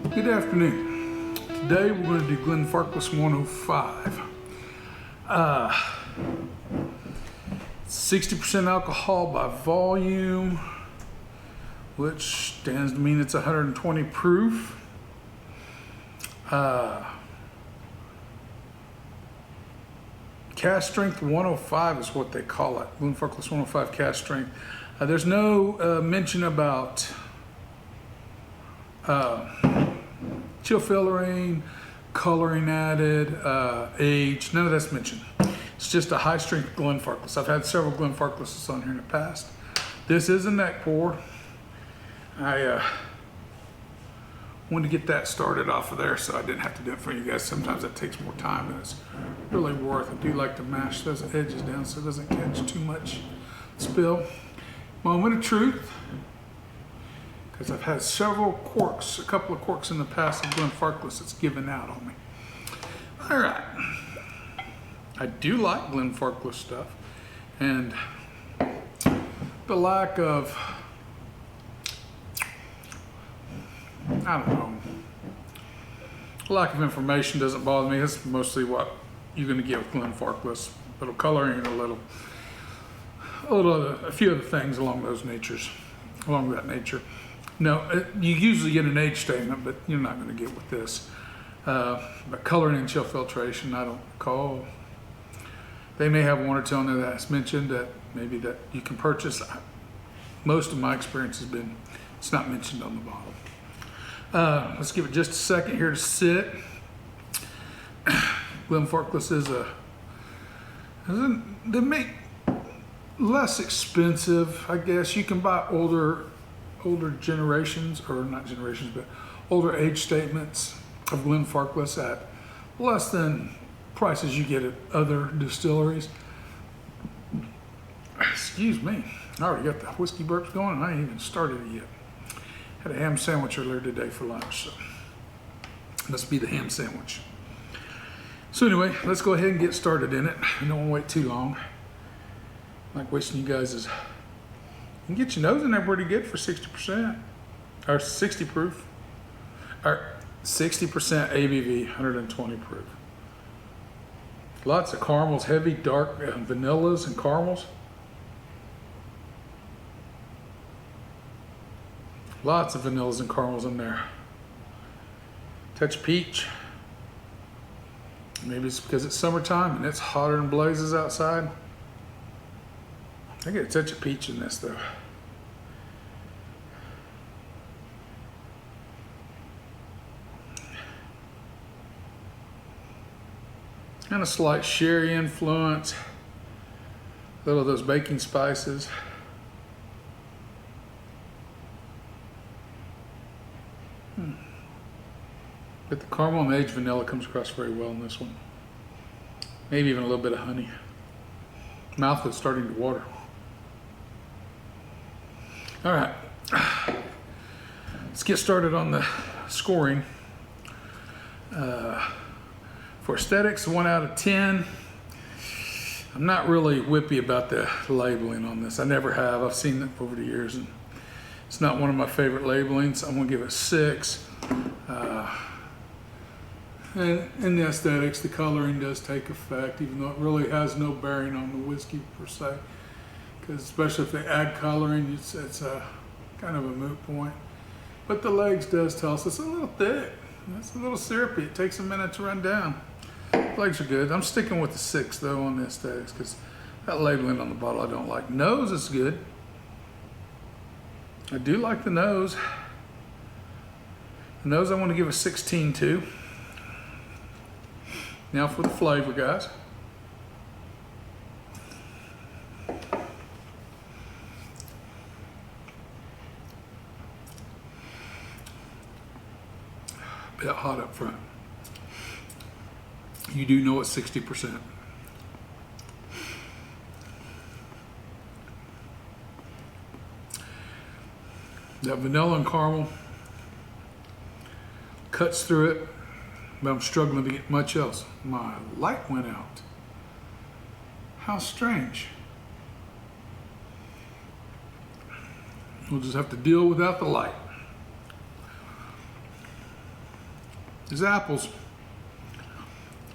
Good afternoon. Today we're going to do Glenfarclas 105. 60% alcohol by volume, which stands to mean it's 120 proof. Cask strength 105 is what they call it. Glenfarclas 105 cask strength. There's no mention about chill filtering, coloring added, age, none of that's mentioned. It's just a high strength Glenfarclas. I've had several Glenfarclases on here in the past. This is a neck pour. I wanted to get that started off of there so I didn't have to do it for you guys. Sometimes that takes more time and it's really worth it. I do like to mash those edges down so it doesn't catch too much spill. Moment of truth. Because I've had several corks, a couple of corks in the past of Glenfarclas that's given out on me. All right. I do like Glenfarclas stuff. And the lack of, I don't know, lack of information doesn't bother me. That's mostly what you're going to get with Glenfarclas. A little coloring and a few other things along that nature. No, you usually get an age statement, but you're not going to get with this. But coloring and chill filtration, I don't recall. They may have one or two on there that's mentioned that maybe that you can purchase. Most of my experience has been it's not mentioned on the bottle. Let's give it just a second here to sit. Glenfarclas they make less expensive, I guess. You can buy older generations, or not generations, but older age statements of Glenfarclas at less than prices you get at other distilleries. Excuse me, I already got the whiskey burps going and I ain't even started it yet. Had a ham sandwich earlier today for lunch, so must be the ham sandwich. So anyway, let's go ahead and get started in it. I don't want to wait too long. I like wasting you guys' You can get your nose in there pretty good for 60%, or 60 proof, or 60% ABV, 120 proof. Lots of caramels, heavy, dark vanillas and caramels. Lots of vanillas and caramels in there. Touch of peach. Maybe it's because it's summertime and it's hotter than blazes outside. I get a touch of peach in this though. And a slight sherry influence. A little of those baking spices. But the caramel and aged vanilla comes across very well in this one. Maybe even a little bit of honey. Mouth is starting to water. All right, let's get started on the scoring. For aesthetics, 1 out of 10. I'm not really whippy about the labeling on this. I never have. I've seen it over the years, and it's not one of my favorite labelings. I'm gonna give it 6. And in the aesthetics, the coloring does take effect, even though it really has no bearing on the whiskey per se. Because especially if they add coloring, it's a kind of a moot point. But the legs does tell us it's a little thick. It's a little syrupy. It takes a minute to run down. Legs are good. I'm sticking with the 6 though on the aesthetics because that labeling on the bottle I don't like. Nose is good. I do like the nose. The nose I want to give a 16 to. Now for the flavor, guys. Bit hot up front. You do know it's 60%. That vanilla and caramel cuts through it, but I'm struggling to get much else. My light went out. How strange. We'll just have to deal without the light. There's apples.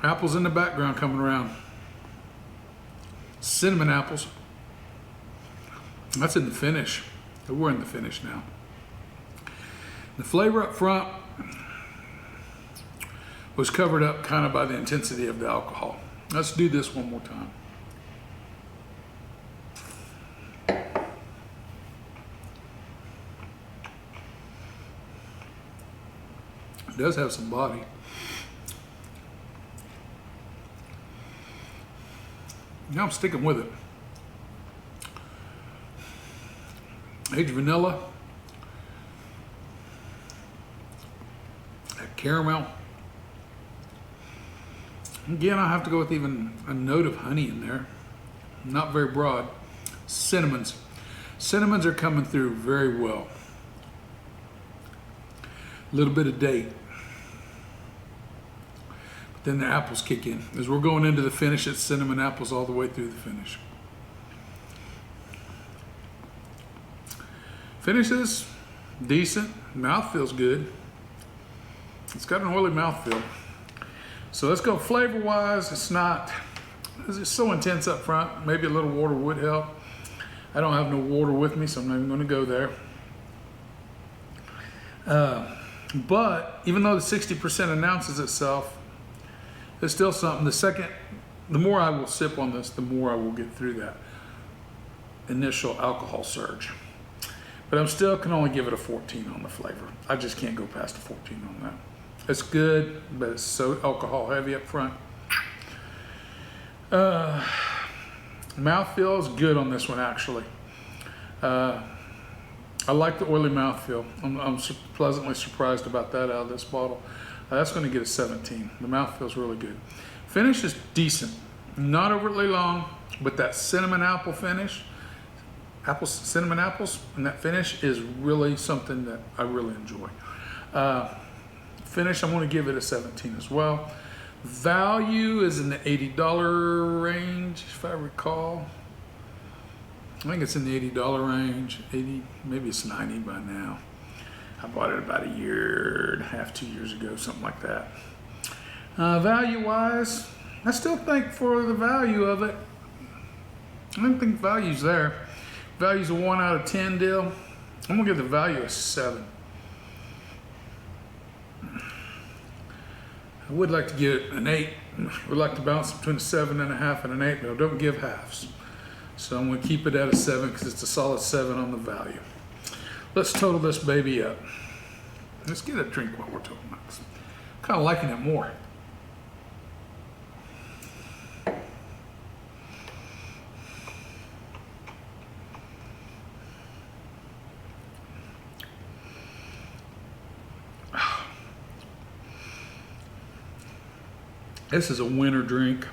Apples in the background coming around. Cinnamon apples. That's in the finish. We're in the finish now. The flavor up front was covered up kind of by the intensity of the alcohol. Let's do this one more time. It does have some body. Yeah, I'm sticking with it. Aged vanilla. That caramel. Again, I have to go with even a note of honey in there. Not very broad. Cinnamons. Cinnamons are coming through very well. A little bit of date. But then the apples kick in. As we're going into the finish, it's cinnamon apples all the way through the finish. Finishes decent. Mouth feels good. It's got an oily mouthfeel. So let's go flavor-wise. It's so intense up front. Maybe a little water would help. I don't have no water with me, so I'm not even going to go there. But even though the 60% announces itself, there's still something. The more I will sip on this, the more I will get through that initial alcohol surge. But I'm still can only give it a 14 on the flavor. I just can't go past a 14 on that. It's good, but it's so alcohol heavy up front. Mouthfeel is good on this one, actually. I like the oily mouthfeel. I'm pleasantly surprised about that out of this bottle. That's going to get a 17. The mouthfeel's really good. Finish is decent. Not overly long, but that cinnamon apple finish, cinnamon apples, and that finish is really something that I really enjoy. Finish, I'm going to give it a 17 as well. Value is in the $80 range, if I recall. I think it's in the $80 range. 80, maybe it's 90 by now. I bought it about a year and a half, 2 years ago, something like that. Value-wise, I still think for the value of it, I don't think value's there. Value's a 1 out of 10 deal. I'm gonna give the value a 7. I would like to give it an 8. I would like to bounce between a 7.5 and an 8, but I don't give halves. So I'm going to keep it at a 7 because it's a solid 7 on the value. Let's total this baby up. Let's get a drink while we're talking about this. I'm kind of liking it more. This is a winter drink.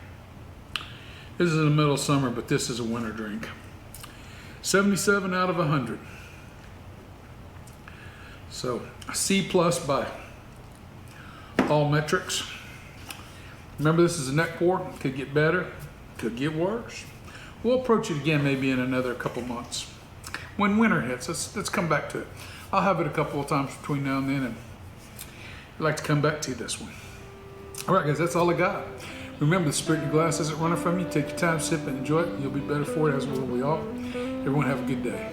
This is in the middle of summer, but this is a winter drink. 77 out of 100. So a C+ by all metrics. Remember, this is a neck pour. Could get better, could get worse. We'll approach it again maybe in another couple months. When winter hits, let's come back to it. I'll have it a couple of times between now and then, and I'd like to come back to this one. All right, guys, that's all I got. Remember, the spirit in your glass isn't running from you. Take your time, sip, and enjoy it. You'll be better for it, as will we all. Everyone have a good day.